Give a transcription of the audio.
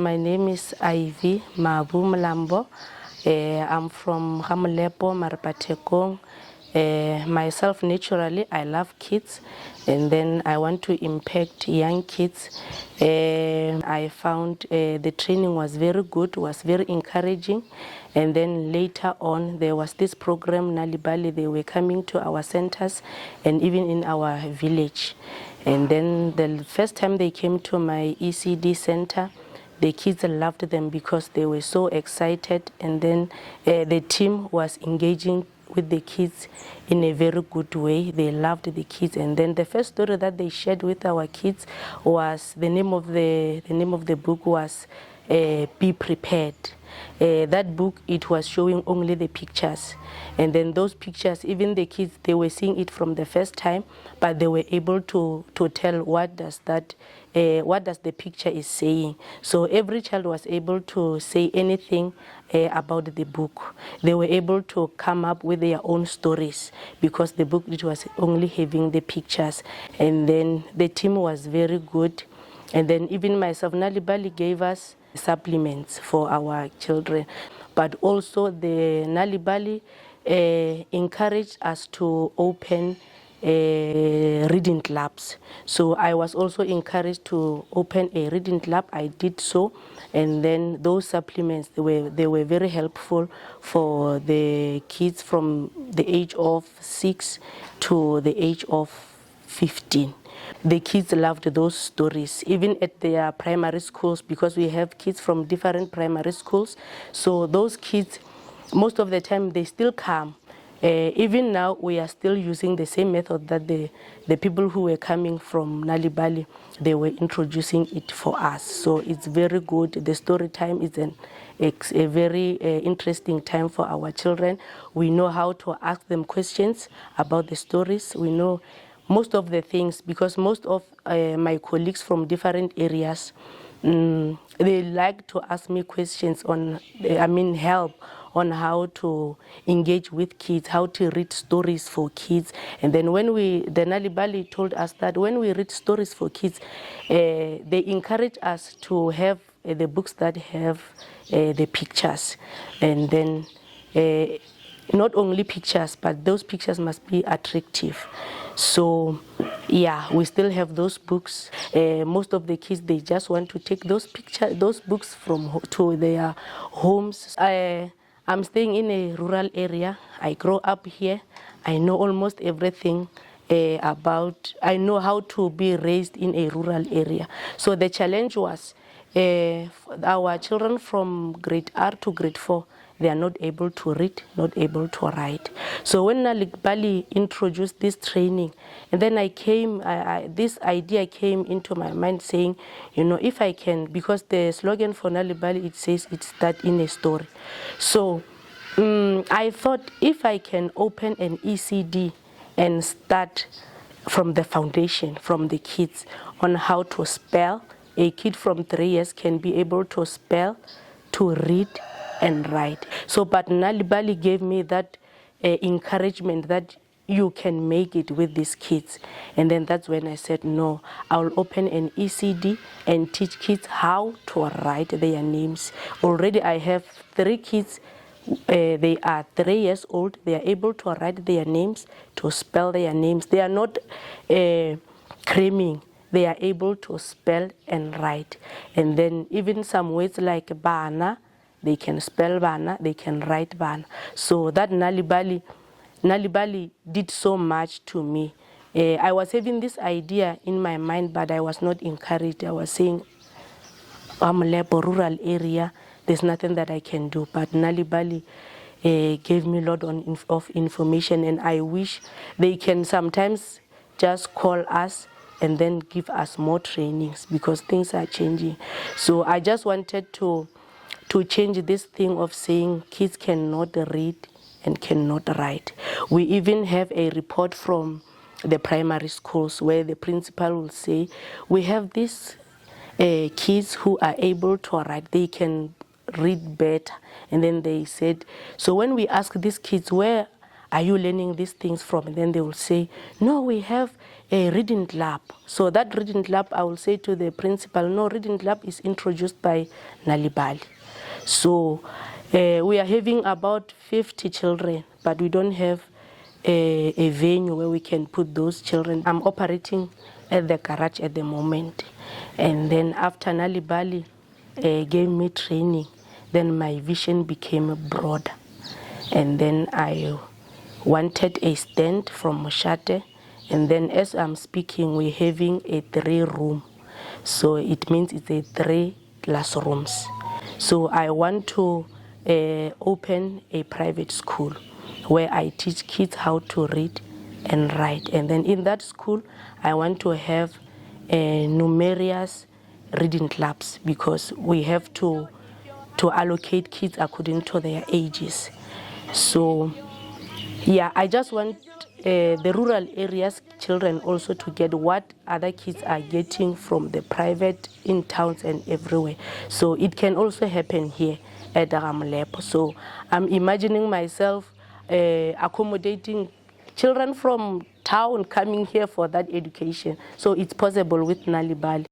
My name is Ivy Mabu Mlambo. I'm from Hamulepo, Marapatekong. Myself, naturally, I love kids, and then I want to impact young kids. I found the training was very good, was very encouraging, and then later on there was this program, Nal'ibali. They were coming to our centers and even in our village. And then the first time they came to my ECD center, the kids loved them because they were so excited, and then the team was engaging with the kids in a very good way. They loved the kids, and then the first story that they shared with our kids was the name of the book was Be Prepared. That book, it was showing only the pictures, and then those pictures, even the kids, they were seeing it from the first time, but they were able to tell what does the picture is saying. So every child was able to say anything about the book. They were able to come up with their own stories because the book, it was only having the pictures. And then the team was very good. And then even myself, Nal'ibali gave us supplements for our children. But also the Nal'ibali encouraged us to open reading clubs. So I was also encouraged to open a reading club. I did so, and then those supplements, they were very helpful for the kids from the age of 6 to the age of 15. The kids loved those stories, even at their primary schools, because we have kids from different primary schools. So those kids, most of the time, they still come. Even now, we are still using the same method that the people who were coming from Nal'ibali, they were introducing it for us. So it's very good. The story time is a very interesting time for our children. We know how to ask them questions about the stories. We know most of the things, because most of my colleagues from different areas, they like to ask me questions on, help on how to engage with kids, how to read stories for kids. And then the Nal'ibali told us that when we read stories for kids, they encourage us to have the books that have the pictures. And then not only pictures, but those pictures must be attractive. So yeah, we still have those books. Most of the kids, they just want to take those books to their homes. I'm staying in a rural area. I grew up here. I know almost everything I know how to be raised in a rural area. So the challenge was our children from grade R to grade 4, they are not able to read, not able to write. So when Nal'ibali introduced this training, and then this idea came into my mind saying, if I can, because the slogan for Nal'ibali, it says it's that in a story. So I thought if I can open an ECD and start from the foundation, from the kids, on how to spell. A kid from 3 years can be able to spell, to read, and write. So, but Nal'ibali gave me that encouragement that you can make it with these kids. And then that's when I said, no, I'll open an ECD and teach kids how to write their names. Already I have 3 kids. They are 3 years old. They are able to write their names, to spell their names. They are not cramming. They are able to spell and write. And then even some words like bana, they can spell bana, they can write bana. So that Nal'ibali did so much to me. I was having this idea in my mind, but I was not encouraged. I was saying, I'm a rural area, there's nothing that I can do. But Nal'ibali gave me a lot of information, and I wish they can sometimes just call us and then give us more trainings, because things are changing. So I just wanted to change this thing of saying kids cannot read and cannot write. We even have a report from the primary schools where the principal will say, we have these kids who are able to write, they can read better. And then they said, so when we ask these kids, where are you learning these things from? And then they will say, no, we have a reading club. So that reading club, I will say to the principal, no, reading club is introduced by Nal'ibali. So we are having about 50 children, but we don't have a venue where we can put those children. I'm operating at the garage at the moment. And then after Nal'ibali gave me training, then my vision became broader. And then I wanted a stand from Moshate. And then as I'm speaking, we're having a 3-room. So it means it's a 3 classrooms. So I want to open a private school where I teach kids how to read and write. And then in that school, I want to have numerous reading clubs, because we have to allocate kids according to their ages. So yeah, I just want the rural areas children also to get what other kids are getting from the private in towns and everywhere. So it can also happen here at Ramlepo. So I'm imagining myself accommodating children from town coming here for that education. So it's possible with Nal'ibali.